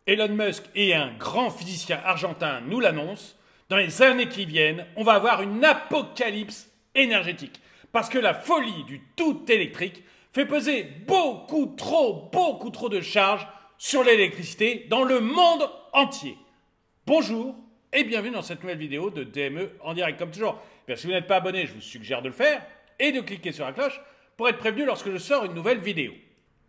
Elon Musk et un grand physicien argentin nous l'annoncent, dans les années qui viennent, on va avoir une apocalypse énergétique. Parce que la folie du tout électrique fait peser beaucoup trop de charges sur l'électricité dans le monde entier. Bonjour et bienvenue dans cette nouvelle vidéo de DME en direct. Comme toujours, si vous n'êtes pas abonné, je vous suggère de le faire et de cliquer sur la cloche pour être prévenu lorsque je sors une nouvelle vidéo.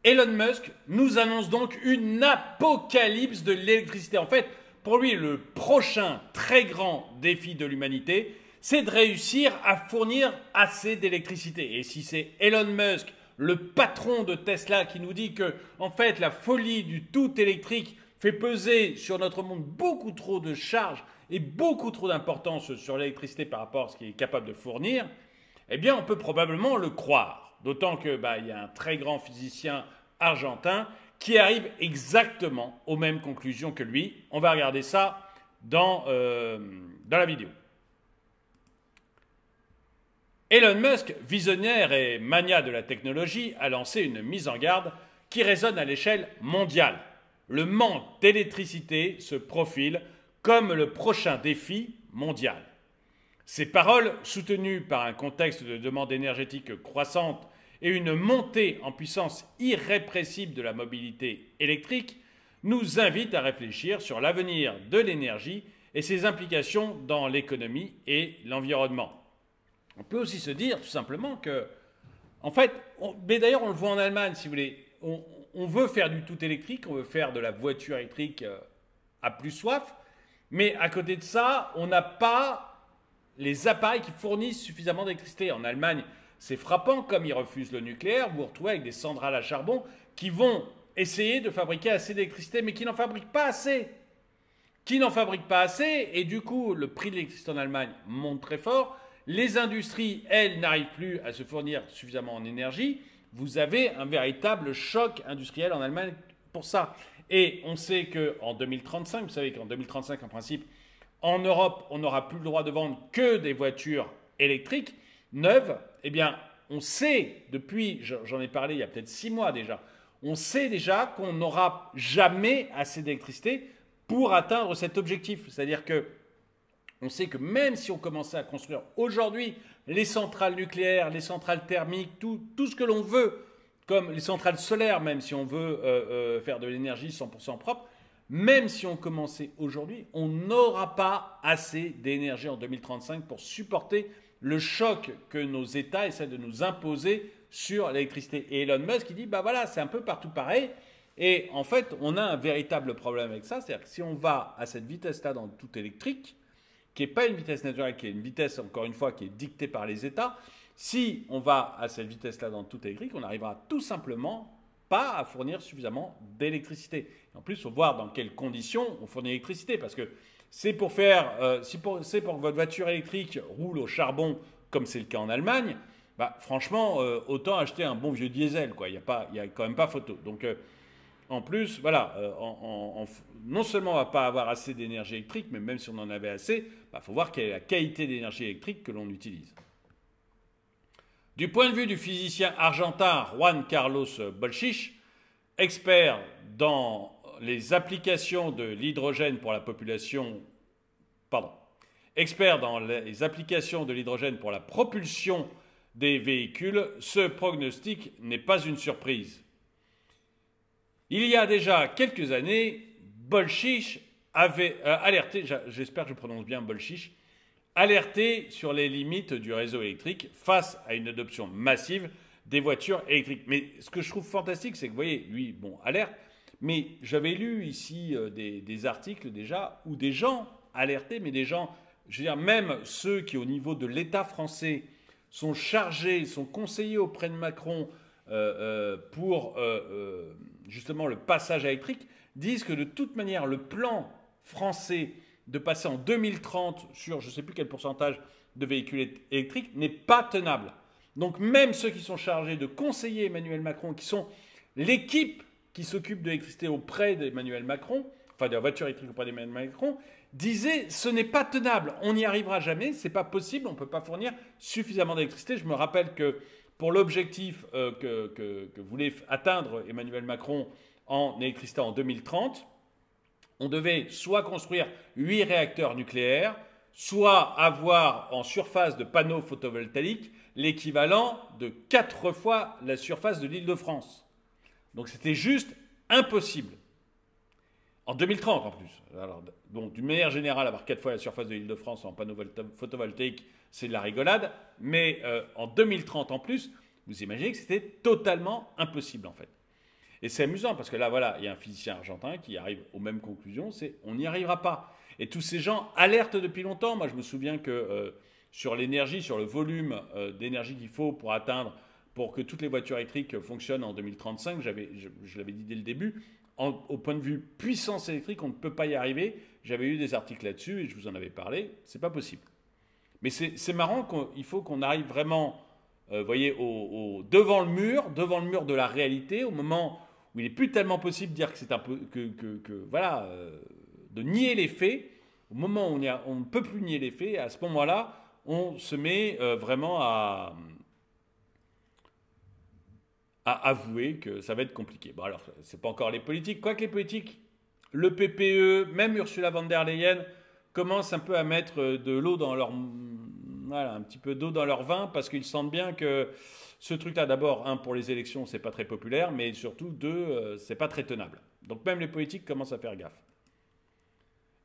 Elon Musk nous annonce donc une apocalypse de l'électricité. En fait, pour lui, le prochain très grand défi de l'humanité, c'est de réussir à fournir assez d'électricité. Et si c'est Elon Musk, le patron de Tesla, qui nous dit que, en fait, la folie du tout électrique fait peser sur notre monde beaucoup trop de charges et beaucoup trop d'importance sur l'électricité par rapport à ce qu'il est capable de fournir, eh bien, on peut probablement le croire. D'autant que y a un très grand physicien argentin qui arrive exactement aux mêmes conclusions que lui. On va regarder ça dans la vidéo. Elon Musk, visionnaire et mania de la technologie, a lancé une mise en garde qui résonne à l'échelle mondiale. Le manque d'électricité se profile comme le prochain défi mondial. Ces paroles, soutenues par un contexte de demande énergétique croissante et une montée en puissance irrépressible de la mobilité électrique, nous invitent à réfléchir sur l'avenir de l'énergie et ses implications dans l'économie et l'environnement. On peut aussi se dire tout simplement que, en fait, mais d'ailleurs on le voit en Allemagne, si vous voulez, on veut faire du tout électrique, on veut faire de la voiture électrique à plus soif, mais à côté de ça, on n'a pas les appareils qui fournissent suffisamment d'électricité. En Allemagne, c'est frappant, comme ils refusent le nucléaire, vous vous retrouvez avec des centrales à charbon qui vont essayer de fabriquer assez d'électricité, mais qui n'en fabriquent pas assez. Et du coup, le prix de l'électricité en Allemagne monte très fort. Les industries, elles, n'arrivent plus à se fournir suffisamment en énergie. Vous avez un véritable choc industriel en Allemagne pour ça. Et on sait qu'en 2035, vous savez qu'en 2035, en principe, en Europe, on n'aura plus le droit de vendre que des voitures électriques neuves. Eh bien, on sait depuis, j'en ai parlé il y a peut-être 6 mois déjà, on sait déjà qu'on n'aura jamais assez d'électricité pour atteindre cet objectif. C'est-à-dire que on sait que même si on commençait à construire aujourd'hui les centrales nucléaires, les centrales thermiques, tout ce que l'on veut, comme les centrales solaires, même si on veut faire de l'énergie 100% propre, même si on commençait aujourd'hui, on n'aura pas assez d'énergie en 2035 pour supporter le choc que nos États essaient de nous imposer sur l'électricité. Et Elon Musk, il dit, voilà, c'est un peu partout pareil. Et en fait, on a un véritable problème avec ça. C'est-à-dire que si on va à cette vitesse-là dans le tout électrique, qui n'est pas une vitesse naturelle, qui est une vitesse, encore une fois, qui est dictée par les États, si on va à cette vitesse-là dans le tout électrique, on n'arrivera tout simplement pas à fournir suffisamment d'électricité. En plus, il faut voir dans quelles conditions on fournit l'électricité, parce que c'est pour faire, c'est pour que votre voiture électrique roule au charbon, comme c'est le cas en Allemagne, franchement, autant acheter un bon vieux diesel, quoi. Il y a quand même pas photo. Donc, en plus, voilà, non seulement on ne va pas avoir assez d'énergie électrique, mais même si on en avait assez, il faut voir quelle est la qualité d'énergie électrique que l'on utilise. Du point de vue du physicien argentin Juan Carlos Bolchich, expert dans les applications de l'hydrogène pour la propulsion des véhicules, ce pronostic n'est pas une surprise. Il y a déjà quelques années, Bolchich avait alerté, j'espère que je prononce bien Bolchich, alerté sur les limites du réseau électrique face à une adoption massive des voitures électriques. Mais ce que je trouve fantastique, c'est que, vous voyez, lui, alerte, mais j'avais lu ici des articles déjà où des gens alertaient, mais des gens, je veux dire, même ceux qui, au niveau de l'État français, sont chargés, sont conseillés auprès de Macron pour justement le passage électrique, disent que de toute manière, le plan français de passer en 2030 sur je ne sais plus quel pourcentage de véhicules électriques n'est pas tenable. Donc même ceux qui sont chargés de conseiller Emmanuel Macron, qui sont l'équipe qui s'occupe de l'électricité auprès d'Emmanuel Macron, enfin de la voiture électrique auprès d'Emmanuel Macron, disaient ce n'est pas tenable, on n'y arrivera jamais, c'est pas possible, on ne peut pas fournir suffisamment d'électricité. Je me rappelle que pour l'objectif que voulait atteindre Emmanuel Macron en électricité en 2030, On devait soit construire 8 réacteurs nucléaires, soit avoir en surface de panneaux photovoltaïques l'équivalent de 4 fois la surface de l'Île-de-France. Donc c'était juste impossible. En 2030 en plus. Alors, donc d'une manière générale, avoir 4 fois la surface de l'Île-de-France en panneaux photovoltaïques, c'est de la rigolade. Mais en 2030 en plus, vous imaginez que c'était totalement impossible en fait. Et c'est amusant parce que là, voilà, il y a un physicien argentin qui arrive aux mêmes conclusions, c'est on n'y arrivera pas. Et tous ces gens alertent depuis longtemps. Moi, je me souviens que sur l'énergie, sur le volume d'énergie qu'il faut pour que toutes les voitures électriques fonctionnent en 2035, je l'avais dit dès le début, au point de vue puissance électrique, on ne peut pas y arriver. J'avais eu des articles là-dessus et je vous en avais parlé. C'est pas possible. Mais c'est marrant qu'il faut qu'on arrive vraiment, voyez, devant le mur de la réalité, au moment où il n'est plus tellement possible de dire que c'est un peu voilà, de nier les faits. Au moment où on ne peut plus nier les faits, à ce moment-là, on se met vraiment à avouer que ça va être compliqué. Bon, alors, c'est pas encore les politiques. Quoique les politiques, le PPE, même Ursula von der Leyen, commencent un peu à mettre de l'eau dans leur... Voilà, un petit peu d'eau dans leur vin, parce qu'ils sentent bien que ce truc-là, d'abord, un, pour les élections, c'est pas très populaire, mais surtout, deux, c'est pas très tenable. Donc même les politiques commencent à faire gaffe.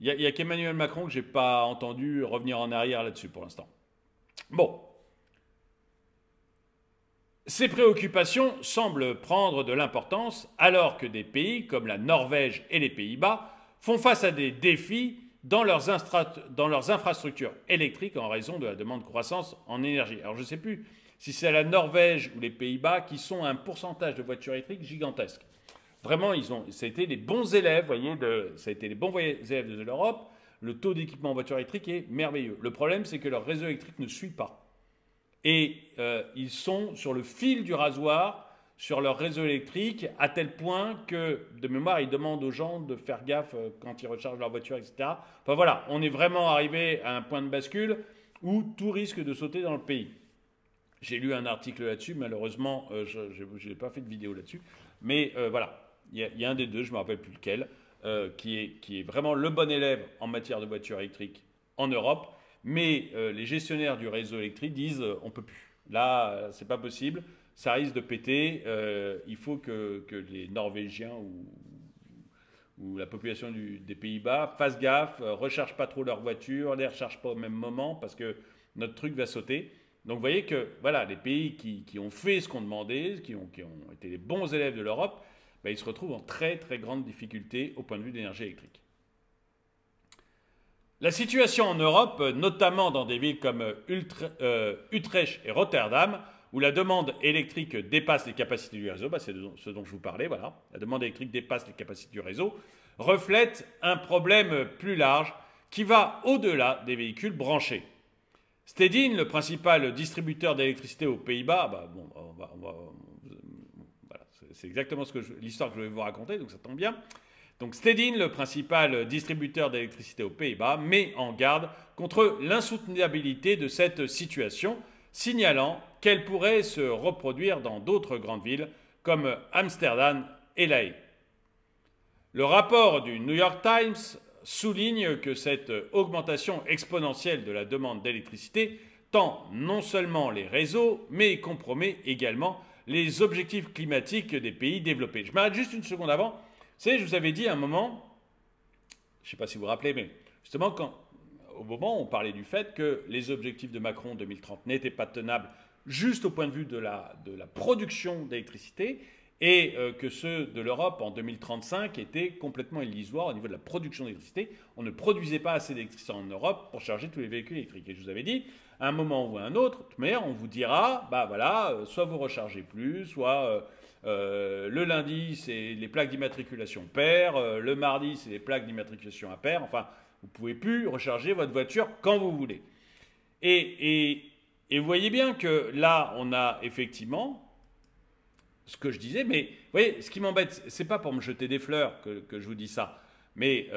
Il y a qu'Emmanuel Macron que j'ai pas entendu revenir en arrière là-dessus pour l'instant. Bon. Ces préoccupations semblent prendre de l'importance alors que des pays comme la Norvège et les Pays-Bas font face à des défis dans leurs infrastructures électriques en raison de la demande croissance en énergie. Alors je ne sais plus si c'est la Norvège ou les Pays-Bas qui sont à un pourcentage de voitures électriques gigantesque. Vraiment, ça a été les bons élèves, voyez, ça a été les bons élèves de l'Europe. Le taux d'équipement en voiture électrique est merveilleux. Le problème, c'est que leur réseau électrique ne suit pas. Et ils sont sur le fil du rasoir sur leur réseau électrique, à tel point que, de mémoire, ils demandent aux gens de faire gaffe quand ils rechargent leur voiture, etc. Enfin voilà, on est vraiment arrivé à un point de bascule où tout risque de sauter dans le pays. J'ai lu un article là-dessus, malheureusement, je n'ai pas fait de vidéo là-dessus. Mais voilà, il y a un des deux, je ne me rappelle plus lequel, qui est vraiment le bon élève en matière de voiture électrique en Europe. Mais les gestionnaires du réseau électrique disent on ne peut plus. Là, c'est pas possible. Ça risque de péter. Il faut que les Norvégiens ou la population des Pays-Bas fassent gaffe, rechargent pas trop leurs voitures, les rechargent pas au même moment parce que notre truc va sauter. Donc vous voyez que voilà, les pays qui ont fait ce qu'on demandait, qui ont été les bons élèves de l'Europe, ben, ils se retrouvent en très très grande difficulté au point de vue de l'énergie électrique. La situation en Europe, notamment dans des villes comme Utrecht et Rotterdam, où la demande électrique dépasse les capacités du réseau, c'est ce dont je vous parlais, voilà, la demande électrique dépasse les capacités du réseau, reflète un problème plus large qui va au-delà des véhicules branchés. Stedin, le principal distributeur d'électricité aux Pays-Bas, voilà, c'est exactement l'histoire que je vais vous raconter, donc ça tombe bien. Donc Stedin, le principal distributeur d'électricité aux Pays-Bas, met en garde contre l'insoutenabilité de cette situation, signalant qu'elle pourrait se reproduire dans d'autres grandes villes comme Amsterdam et La Haye. Le rapport du New York Times souligne que cette augmentation exponentielle de la demande d'électricité tend non seulement les réseaux, mais compromet également les objectifs climatiques des pays développés. Je m'arrête juste une seconde avant. Vous savez, je vous avais dit à un moment, je ne sais pas si vous vous rappelez, mais justement, au moment où on parlait du fait que les objectifs de Macron 2030 n'étaient pas tenables juste au point de vue de la production d'électricité, et que ceux de l'Europe en 2035 étaient complètement illusoires au niveau de la production d'électricité. On ne produisait pas assez d'électricité en Europe pour charger tous les véhicules électriques. Et je vous avais dit, à un moment ou à un autre, de toute manière, on vous dira, bah voilà, soit vous rechargez plus, soit le lundi, c'est les plaques d'immatriculation paires, le mardi, c'est les plaques d'immatriculation impaires. Enfin, vous ne pouvez plus recharger votre voiture quand vous voulez. Et vous voyez bien que là, on a effectivement ce que je disais, mais vous voyez, ce qui m'embête, c'est pas pour me jeter des fleurs que je vous dis ça, mais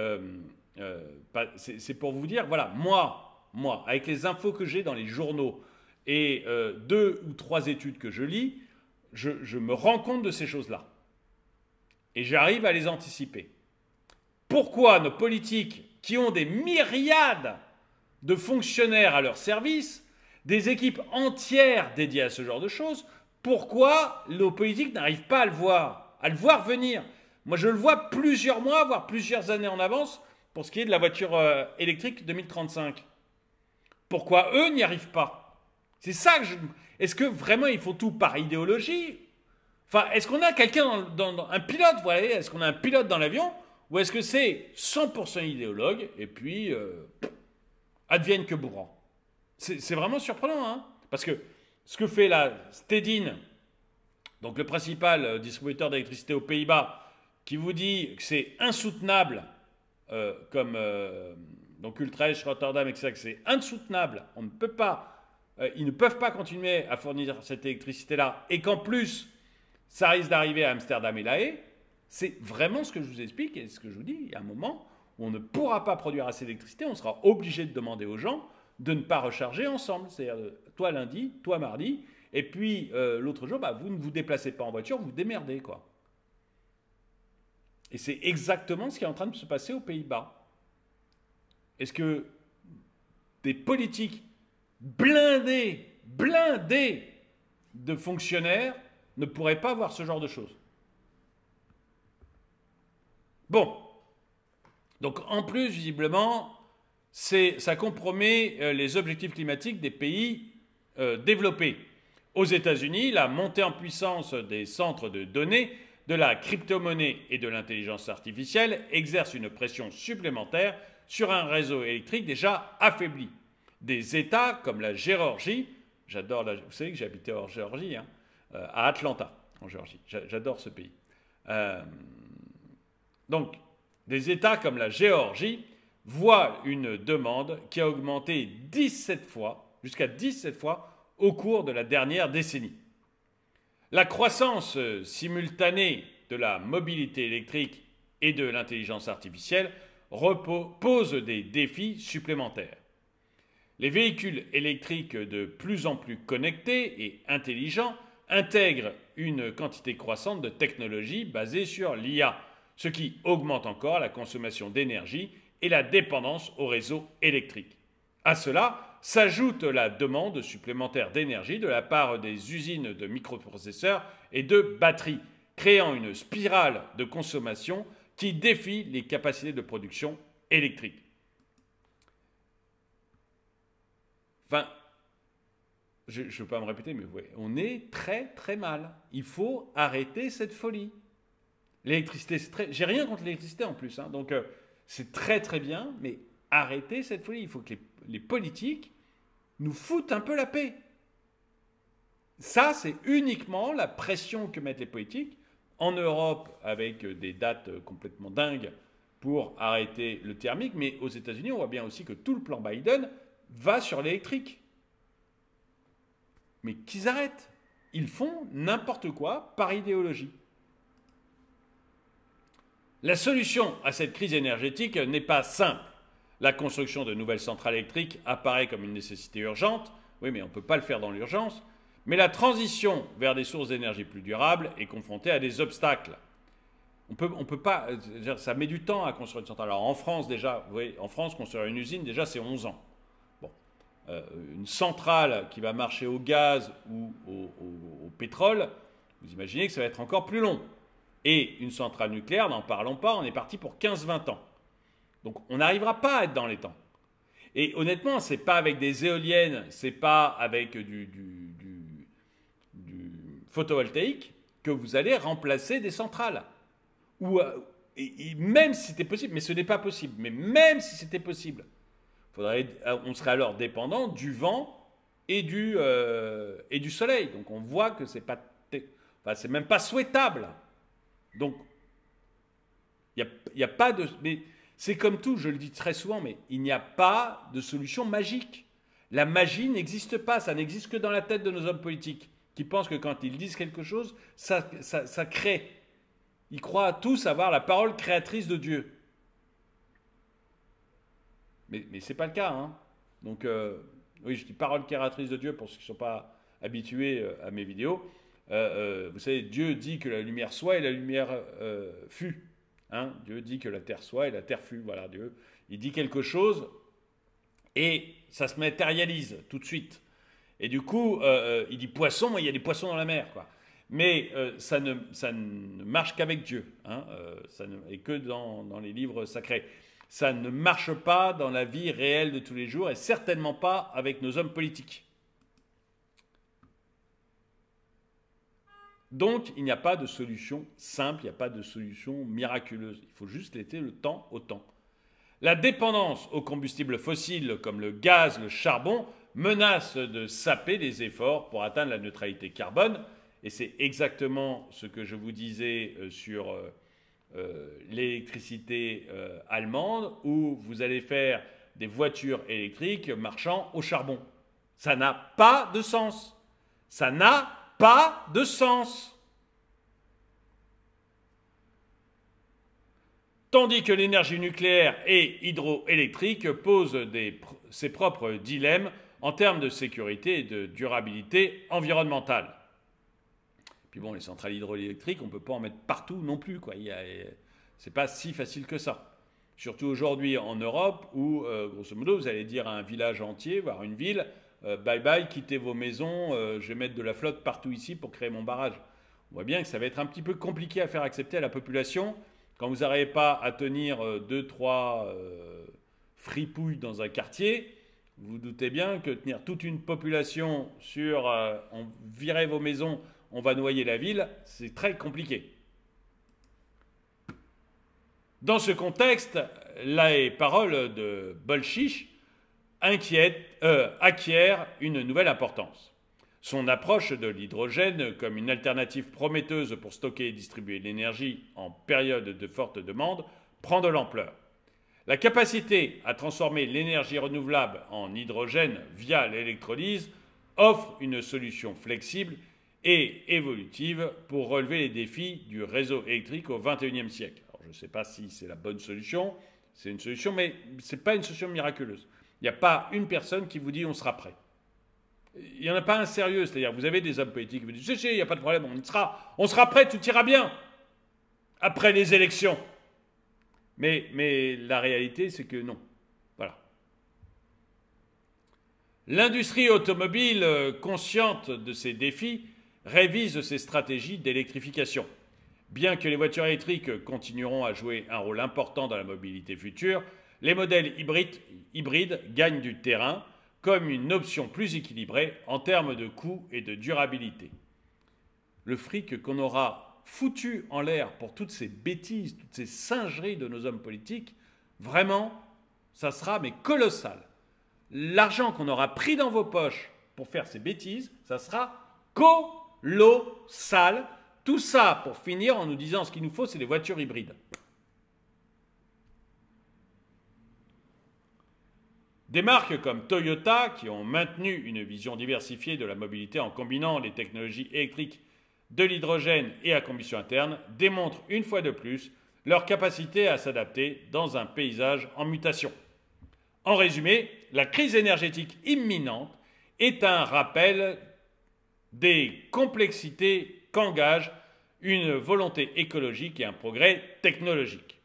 c'est pour vous dire, voilà, moi, avec les infos que j'ai dans les journaux et 2 ou 3 études que je lis, je me rends compte de ces choses-là. Et j'arrive à les anticiper. Pourquoi nos politiques, qui ont des myriades de fonctionnaires à leur service, des équipes entières dédiées à ce genre de choses, pourquoi nos politiques n'arrivent pas à le voir venir? Moi, je le vois plusieurs mois, voire plusieurs années en avance pour ce qui est de la voiture électrique 2035. Pourquoi eux n'y arrivent pas? C'est ça que je... Est-ce que vraiment ils font tout par idéologie? Enfin, est-ce qu'on a quelqu'un dans un pilote, vous voyez? Est-ce qu'on a un pilote dans l'avion? Ou est-ce que c'est 100% idéologue et puis advienne que bourrant? C'est vraiment surprenant, hein? Parce que ce que fait la Stedin, donc le principal distributeur d'électricité aux Pays-Bas, qui vous dit que c'est insoutenable, comme donc Utrecht, Rotterdam, etc., que c'est insoutenable, on ne peut pas, ils ne peuvent pas continuer à fournir cette électricité-là, et qu'en plus, ça risque d'arriver à Amsterdam et La Haye, c'est vraiment ce que je vous explique et ce que je vous dis. Il y a un moment où on ne pourra pas produire assez d'électricité, on sera obligé de demander aux gens de ne pas recharger ensemble. C'est-à-dire, toi lundi, toi mardi, et puis l'autre jour, bah, vous ne vous déplacez pas en voiture, vous vous démerdez, quoi. Et c'est exactement ce qui est en train de se passer aux Pays-Bas. Est-ce que des politiques blindées de fonctionnaires ne pourraient pas voir ce genre de choses? Bon. Donc en plus, visiblement, ça compromet les objectifs climatiques des pays développés. Aux États-Unis, la montée en puissance des centres de données, de la crypto-monnaie et de l'intelligence artificielle exerce une pression supplémentaire sur un réseau électrique déjà affaibli. Des États comme la Géorgie, vous savez que j'ai habité en Géorgie, hein, à Atlanta, en Géorgie, j'adore ce pays. Donc, des États comme la Géorgie voient une demande qui a augmenté 17 fois, jusqu'à 17 fois, au cours de la dernière décennie. La croissance simultanée de la mobilité électrique et de l'intelligence artificielle pose des défis supplémentaires. Les véhicules électriques de plus en plus connectés et intelligents intègrent une quantité croissante de technologies basées sur l'IA, ce qui augmente encore la consommation d'énergie et la dépendance au réseau électrique. À cela s'ajoute la demande supplémentaire d'énergie de la part des usines de microprocesseurs et de batteries, créant une spirale de consommation qui défie les capacités de production électrique. Enfin, je ne veux pas me répéter, mais vous voyez, on est très très mal. Il faut arrêter cette folie. L'électricité, c'est très... J'ai rien contre l'électricité en plus, hein, donc c'est très très bien, mais arrêtez cette folie. Il faut que les politiques nous foutent un peu la paix. Ça, c'est uniquement la pression que mettent les politiques en Europe avec des dates complètement dingues pour arrêter le thermique, mais aux États-Unis, on voit bien aussi que tout le plan Biden va sur l'électrique. Mais qu'ils arrêtent. Ils font n'importe quoi par idéologie. La solution à cette crise énergétique n'est pas simple. La construction de nouvelles centrales électriques apparaît comme une nécessité urgente. Oui, mais on ne peut pas le faire dans l'urgence. Mais la transition vers des sources d'énergie plus durables est confrontée à des obstacles. On peut pas... Ça met du temps à construire une centrale. Alors en France, déjà, vous voyez, en France, construire une usine, déjà, c'est 11 ans. Bon. Une centrale qui va marcher au gaz ou au pétrole, vous imaginez que ça va être encore plus long. Et une centrale nucléaire, n'en parlons pas, on est parti pour 15-20 ans. Donc on n'arrivera pas à être dans les temps. Et honnêtement, ce n'est pas avec des éoliennes, ce n'est pas avec du photovoltaïque que vous allez remplacer des centrales. Ou, et même si c'était possible, mais ce n'est pas possible, mais même si c'était possible, on serait alors dépendant du vent et du soleil. Donc on voit que c'est même pas souhaitable. Donc, il n'y a pas de... Mais c'est comme tout, je le dis très souvent, mais il n'y a pas de solution magique. La magie n'existe pas, ça n'existe que dans la tête de nos hommes politiques, qui pensent que quand ils disent quelque chose, ça crée. Ils croient tous avoir la parole créatrice de Dieu. Mais ce n'est pas le cas, hein. Donc, oui, je dis parole créatrice de Dieu pour ceux qui ne sont pas habitués à mes vidéos. Vous savez, Dieu dit que la lumière soit et la lumière fut. Hein, Dieu dit que la terre soit et la terre fut. Voilà, Dieu, il dit quelque chose et ça se matérialise tout de suite. Et du coup, il dit poisson, il y a des poissons dans la mer, quoi. Mais ça ne marche qu'avec Dieu, hein, et que dans les livres sacrés. Ça ne marche pas dans la vie réelle de tous les jours et certainement pas avec nos hommes politiques. Donc, il n'y a pas de solution simple, il n'y a pas de solution miraculeuse. Il faut juste laisser le temps au temps. La dépendance aux combustibles fossiles comme le gaz, le charbon, menace de saper les efforts pour atteindre la neutralité carbone. Et c'est exactement ce que je vous disais sur l'électricité allemande, où vous allez faire des voitures électriques marchant au charbon. Ça n'a pas de sens. Ça n'a pas de sens. Tandis que l'énergie nucléaire et hydroélectrique posent ses propres dilemmes en termes de sécurité et de durabilité environnementale. Puis bon, les centrales hydroélectriques, on ne peut pas en mettre partout non plus, quoi. C'est pas si facile que ça. Surtout aujourd'hui en Europe où, grosso modo, vous allez dire à un village entier, voire une ville, bye bye, quittez vos maisons, je vais mettre de la flotte partout ici pour créer mon barrage. On voit bien que ça va être un petit peu compliqué à faire accepter à la population quand vous n'arrivez pas à tenir 2-3 fripouilles dans un quartier. Vous vous doutez bien que tenir toute une population sur on virait vos maisons, on va noyer la ville, c'est très compliqué. Dans ce contexte, les paroles de Bolchiche acquièrent une nouvelle importance. Son approche de l'hydrogène comme une alternative prometteuse pour stocker et distribuer l'énergie en période de forte demande prend de l'ampleur. La capacité à transformer l'énergie renouvelable en hydrogène via l'électrolyse offre une solution flexible et évolutive pour relever les défis du réseau électrique au XXIe siècle. Alors, je ne sais pas si c'est la bonne solution, c'est une solution, mais ce n'est pas une solution miraculeuse. Il n'y a pas une personne qui vous dit on sera prêt. Il n'y en a pas un sérieux, c'est-à-dire vous avez des hommes politiques qui vous disent il n'y a pas de problème, on sera prêt, tout ira bien après les élections. Mais la réalité, c'est que non. Voilà. L'industrie automobile, consciente de ces défis, révise ses stratégies d'électrification. Bien que les voitures électriques continueront à jouer un rôle important dans la mobilité future, les modèles hybrides gagnent du terrain comme une option plus équilibrée en termes de coût et de durabilité. Le fric qu'on aura foutu en l'air pour toutes ces bêtises, toutes ces singeries de nos hommes politiques, vraiment, ça sera mais colossal. L'argent qu'on aura pris dans vos poches pour faire ces bêtises, ça sera colossal. Tout ça pour finir en nous disant ce qu'il nous faut, c'est des voitures hybrides. Des marques comme Toyota, qui ont maintenu une vision diversifiée de la mobilité en combinant les technologies électriques, de l'hydrogène et à combustion interne, démontrent une fois de plus leur capacité à s'adapter dans un paysage en mutation. En résumé, la crise énergétique imminente est un rappel des complexités qu'engage une volonté écologique et un progrès technologique.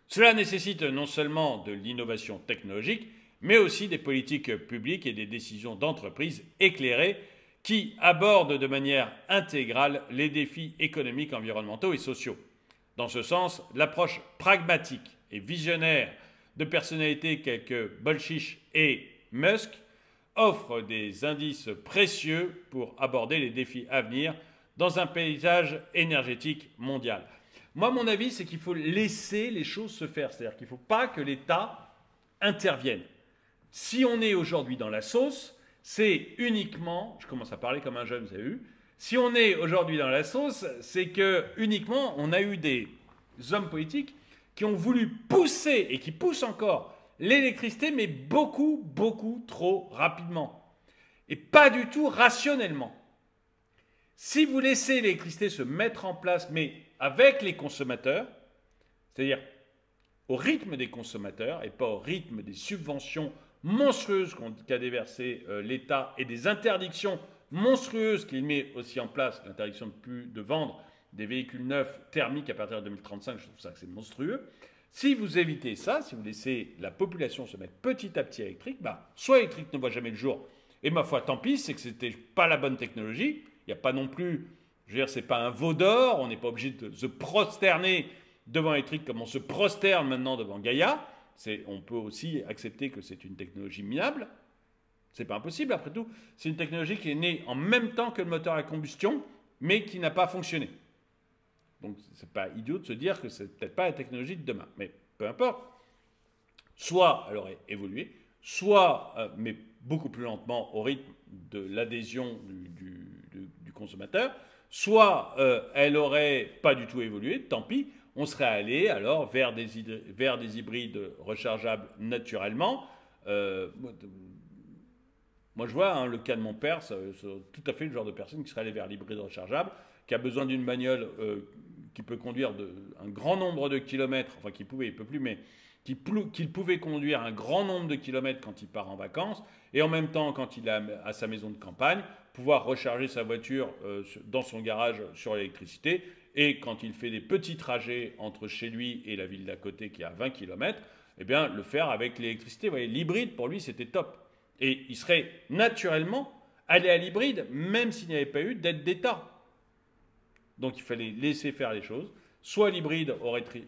Cela nécessite non seulement de l'innovation technologique, mais aussi des politiques publiques et des décisions d'entreprises éclairées qui abordent de manière intégrale les défis économiques, environnementaux et sociaux. Dans ce sens, l'approche pragmatique et visionnaire de personnalités telles que Bolchiche et Musk offre des indices précieux pour aborder les défis à venir dans un paysage énergétique mondial. Moi, mon avis, c'est qu'il faut laisser les choses se faire. C'est-à-dire qu'il ne faut pas que l'État intervienne. Si on est aujourd'hui dans la sauce, c'est uniquement, je commence à parler comme un jeune, vous avez vu, si on est aujourd'hui dans la sauce, c'est que uniquement on a eu des hommes politiques qui ont voulu pousser, et qui poussent encore, l'électricité, mais beaucoup, beaucoup trop rapidement. Et pas du tout rationnellement. Si vous laissez l'électricité se mettre en place, mais avec les consommateurs, c'est-à-dire au rythme des consommateurs et pas au rythme des subventions monstrueuses qu'a déversé l'État et des interdictions monstrueuses qu'il met aussi en place, l'interdiction de vendre des véhicules neufs thermiques à partir de 2035, je trouve ça que c'est monstrueux. Si vous évitez ça, si vous laissez la population se mettre petit à petit électrique, soit électrique ne voit jamais le jour, et ma foi, tant pis, c'est que c'était pas la bonne technologie. Il n'y a pas non plus, je veux dire, c'est pas un veau d'or, on n'est pas obligé de se prosterner devant électrique comme on se prosterne maintenant devant Gaïa. On peut aussi accepter que c'est une technologie minable. C'est pas impossible, après tout. C'est une technologie qui est née en même temps que le moteur à combustion, mais qui n'a pas fonctionné. Donc, c'est pas idiot de se dire que c'est peut-être pas la technologie de demain. Mais peu importe. Soit elle aurait évolué, soit, mais beaucoup plus lentement au rythme de l'adhésion du consommateur, soit elle aurait pas du tout évolué, tant pis, on serait allé alors vers des hybrides rechargeables naturellement. Moi, je vois le cas de mon père, c'est tout à fait le genre de personne qui serait allé vers l'hybride rechargeable, qui a besoin d'une bagnole qui peut conduire un grand nombre de kilomètres, enfin il peut plus, mais qu'il pouvait conduire un grand nombre de kilomètres quand il part en vacances, et en même temps, quand il est à sa maison de campagne, pouvoir recharger sa voiture dans son garage sur l'électricité, et quand il fait des petits trajets entre chez lui et la ville d'à côté qui est à 20 km, eh bien, le faire avec l'électricité. Vous voyez, l'hybride, pour lui, c'était top. Et il serait naturellement allé à l'hybride, même s'il n'y avait pas eu d'aide d'État. Donc il fallait laisser faire les choses. Soit l'hybride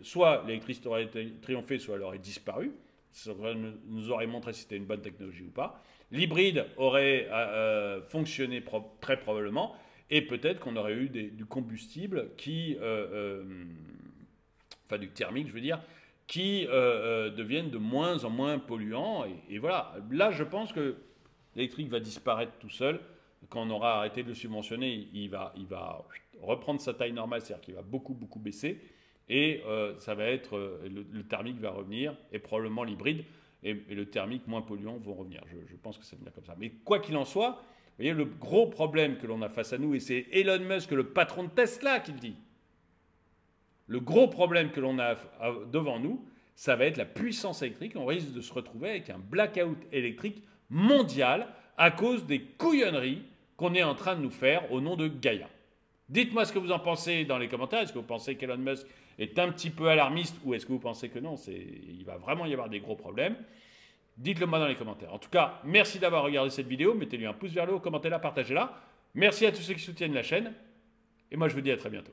soit l'électricité aurait triomphé, soit elle aurait disparu. Ça nous aurait montré si c'était une bonne technologie ou pas. L'hybride aurait fonctionné très probablement, et peut-être qu'on aurait eu du combustible enfin du thermique, je veux dire, qui deviennent de moins en moins polluants. Et voilà, là je pense que l'électrique va disparaître tout seul. Quand on aura arrêté de le subventionner, il va reprendre sa taille normale, c'est-à-dire qu'il va beaucoup baisser. Et ça va être, le thermique va revenir, et probablement l'hybride, et le thermique moins polluant vont revenir. Je pense que ça va venir comme ça. Mais quoi qu'il en soit, vous voyez, le gros problème que l'on a face à nous, et c'est Elon Musk, le patron de Tesla, qui le dit, le gros problème que l'on a devant nous, ça va être la puissance électrique. On risque de se retrouver avec un blackout électrique mondial à cause des couillonneries qu'on est en train de nous faire au nom de Gaïa. Dites-moi ce que vous en pensez dans les commentaires. Est-ce que vous pensez qu'Elon Musk est un petit peu alarmiste, ou est-ce que vous pensez que non, il va vraiment y avoir des gros problèmes? Dites-le moi dans les commentaires. En tout cas, merci d'avoir regardé cette vidéo. Mettez-lui un pouce vers le haut, commentez-la, partagez-la. Merci à tous ceux qui soutiennent la chaîne. Et moi, je vous dis à très bientôt.